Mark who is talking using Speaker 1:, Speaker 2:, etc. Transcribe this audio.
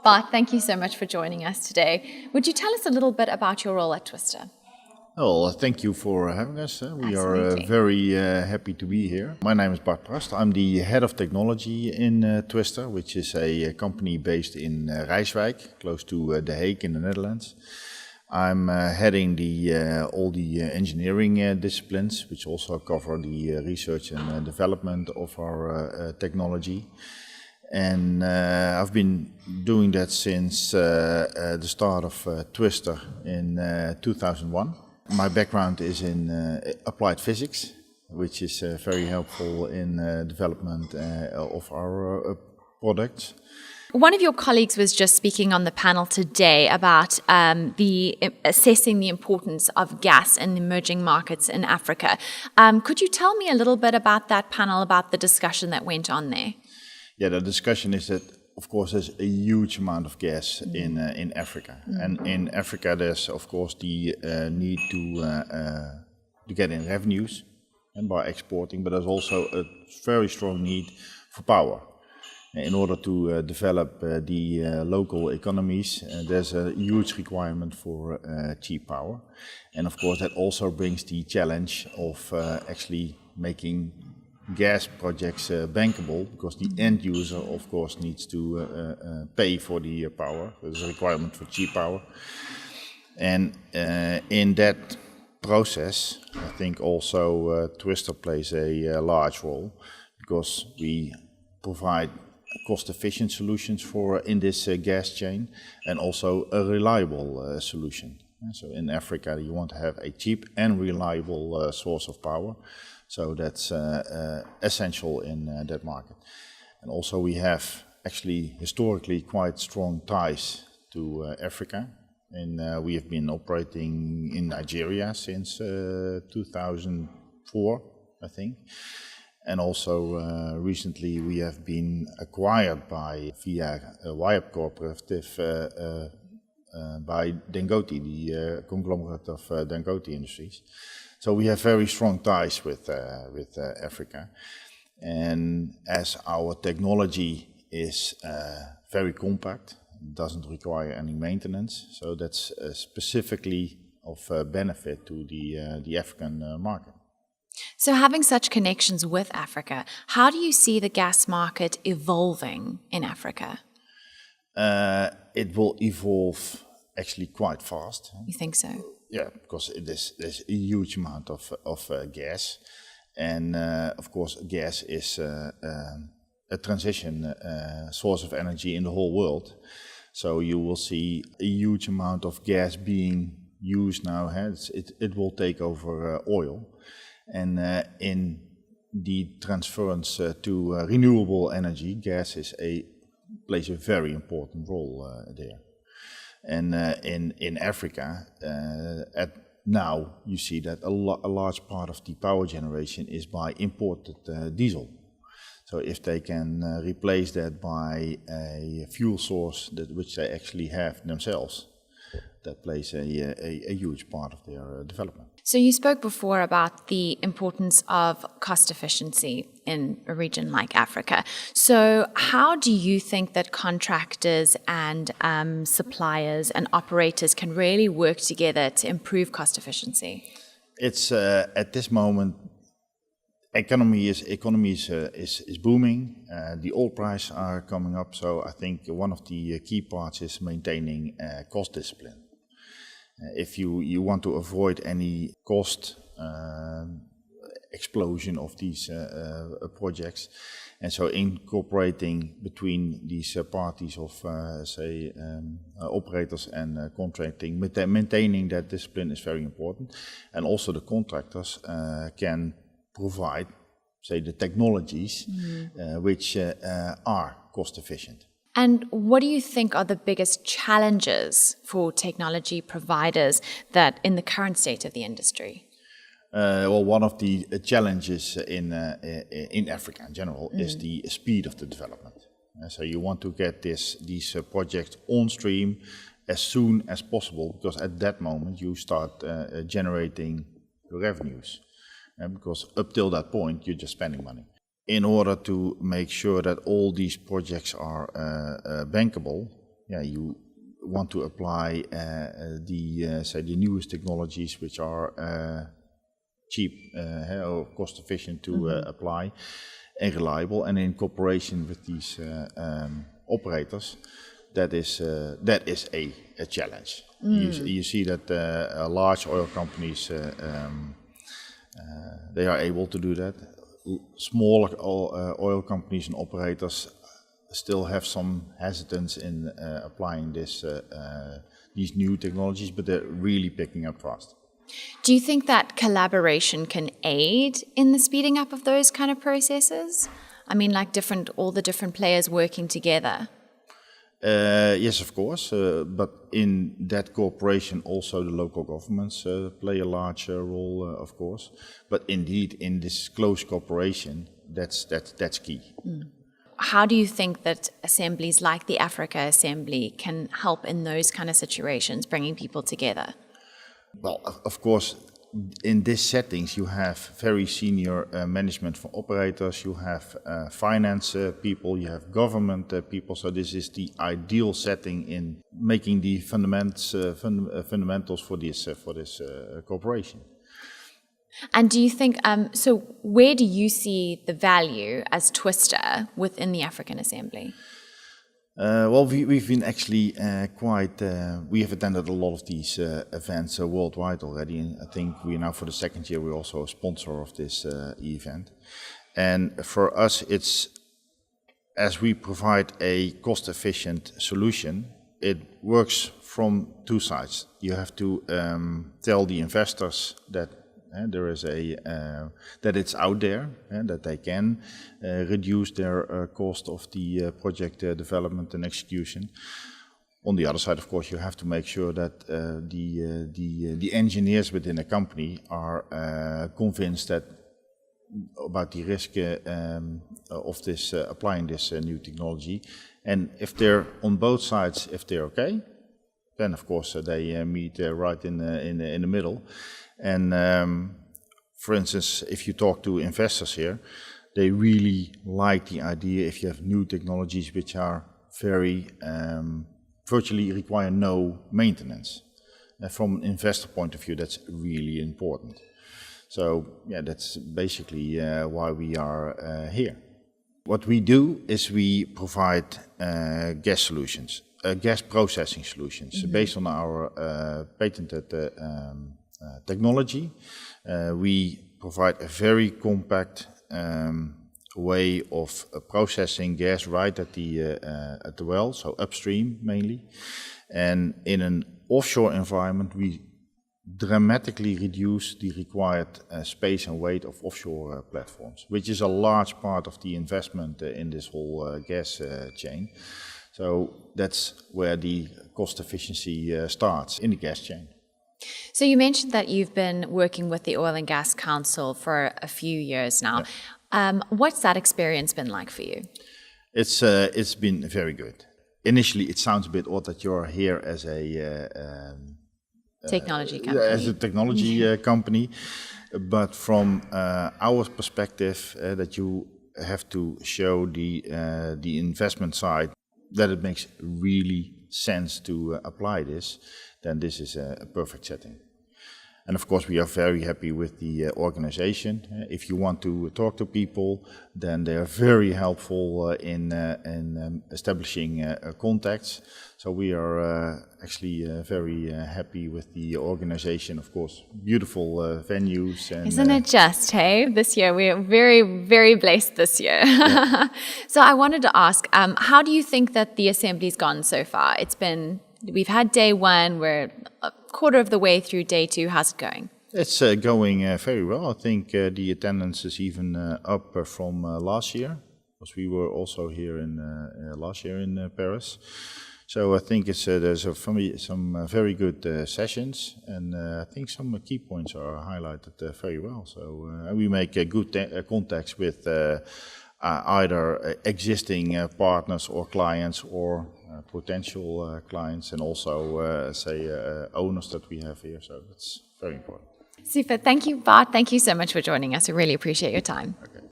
Speaker 1: Bart, thank you so much for joining us today. Would you tell us a little bit about your role at Twister?
Speaker 2: Well, thank you for having us. We are
Speaker 1: Absolutely.
Speaker 2: very happy to be here. My name is Bart Prast. I'm the head of technology in Twister, which is a company based in Rijswijk, close to The Hague in the Netherlands. I'm heading all the engineering disciplines, which also cover the research and development of our technology. And I've been doing that since the start of Twister in 2001. My background is in applied physics, which is very helpful in development of our products.
Speaker 1: One of your colleagues was just speaking on the panel today about assessing the importance of gas in emerging markets in Africa. Could you tell me a little bit about that panel, about the discussion that went on there?
Speaker 2: Yeah, the discussion is that, of course, there's a huge amount of gas in Africa. And in Africa, there's, of course, the need to get in revenues and by exporting, but there's also a very strong need for power. In order to develop the local economies, there's a huge requirement for cheap power. And of course, that also brings the challenge of actually making gas projects bankable, because the end user, of course, needs to pay for the power. There's a requirement for cheap power. And in that process, I think also Twister plays a large role, because we provide cost-efficient solutions in this gas chain, and also a reliable solution. So in Africa, you want to have a cheap and reliable source of power. So that's essential in that market. And also we have actually historically quite strong ties to Africa. And we have been operating in Nigeria since 2004, I think. And also recently we have been acquired via a Wyatt cooperative by Dangote, the conglomerate of Dangote Industries. So we have very strong ties with Africa. And as our technology is very compact, doesn't require any maintenance, so that's specifically of benefit to the African market.
Speaker 1: So having such connections with Africa, how do you see the gas market evolving in Africa?
Speaker 2: It will evolve actually quite fast.
Speaker 1: You think so?
Speaker 2: Yeah, because there's a huge amount of gas. And of course, gas is a transition source of energy in the whole world. So you will see a huge amount of gas being used now. It will take over oil. And in the transference to renewable energy, gas plays a very important role there. And in Africa, now you see that a large part of the power generation is by imported diesel. So if they can replace that by a fuel source which they actually have themselves, that plays a huge part of their development.
Speaker 1: So you spoke before about the importance of cost efficiency in a region like Africa. So how do you think that contractors and suppliers and operators can really work together to improve cost efficiency?
Speaker 2: It's at this moment, economy is booming. The oil prices are coming up. So I think one of the key parts is maintaining cost discipline. If you want to avoid any cost explosion of these projects, and so incorporating between these parties of, operators and contracting, maintaining that discipline is very important. And also the contractors can provide, say, the technologies which are cost efficient.
Speaker 1: And what do you think are the biggest challenges for technology providers that in the current state of the industry?
Speaker 2: Well, one of the challenges in Africa in general is the speed of the development. So you want to get these projects on stream as soon as possible, because at that moment you start generating revenues. Because up till that point you're just spending money. In order to make sure that all these projects are bankable, you want to apply the newest technologies which are cheap or cost efficient to apply and reliable, and in cooperation with these operators, that is a challenge. You see that large oil companies they are able to do that. Smaller oil companies and operators still have some hesitance in applying these new technologies, but they're really picking up fast.
Speaker 1: Do you think that collaboration can aid in the speeding up of those kind of processes? I mean, like all the different players working together.
Speaker 2: Yes, of course, but in that cooperation also the local governments play a large role, of course. But indeed, in this close cooperation, that's key.
Speaker 1: How do you think that assemblies like the Africa Assembly can help in those kind of situations, bringing people together?
Speaker 2: Well, of course, in these settings you have very senior management for operators, you have finance people, you have government people, so this is the ideal setting in making the fundamentals for this cooperation.
Speaker 1: And do you think, so where do you see the value as Twister within the African Assembly?
Speaker 2: Well, we've been actually we have attended a lot of these events worldwide already, and I think we now for the second year we're also a sponsor of this event. And for us, it's, as we provide a cost-efficient solution, it works from two sides. You have to tell the investors that there is that it's out there and that they can reduce their cost of the project development and execution. On the other side, of course, you have to make sure that the engineers within a company are convinced about the risk of this applying this new technology. And if they're on both sides, if they're okay, then of course they meet right in the middle. And for instance, if you talk to investors here, they really like the idea if you have new technologies which are very virtually require no maintenance. From an investor point of view, that's really important. So yeah, that's basically why we are here. What we do is we provide gas solutions, gas processing solutions based on our patented technology. We provide a very compact way of processing gas right at the well, so upstream mainly. And in an offshore environment, we dramatically reduce the required space and weight of offshore platforms, which is a large part of the investment in this whole gas chain. So that's where the cost efficiency starts, in the gas chain.
Speaker 1: So you mentioned that you've been working with the Oil and Gas Council for a few years now. Yeah. What's that experience been like for you?
Speaker 2: It's been very good. Initially, it sounds a bit odd that you're here as a
Speaker 1: technology company.
Speaker 2: As a technology company, but from our perspective, that you have to show the investment side, that it makes really sense to apply this, then this is a perfect setting. And of course, we are very happy with the organization. If you want to talk to people, then they are very helpful in establishing contacts. So we are actually very happy with the organization. Of course, beautiful venues. And,
Speaker 1: isn't it just, hey? This year, we're very, very blessed this year. Yeah. So I wanted to ask, how do you think that the assembly's gone so far? We've had day one, we're a quarter of the way through day two. How's it going?
Speaker 2: It's going very well. I think the attendance is even up from last year, because we were also here in last year in Paris. So I think there's some very good sessions, and I think some key points are highlighted very well. So we make good contacts with either existing partners or clients or potential clients, and also owners that we have here. So it's very important.
Speaker 1: Super. Thank you, Bart. Thank you so much for joining us. I really appreciate your time. Okay.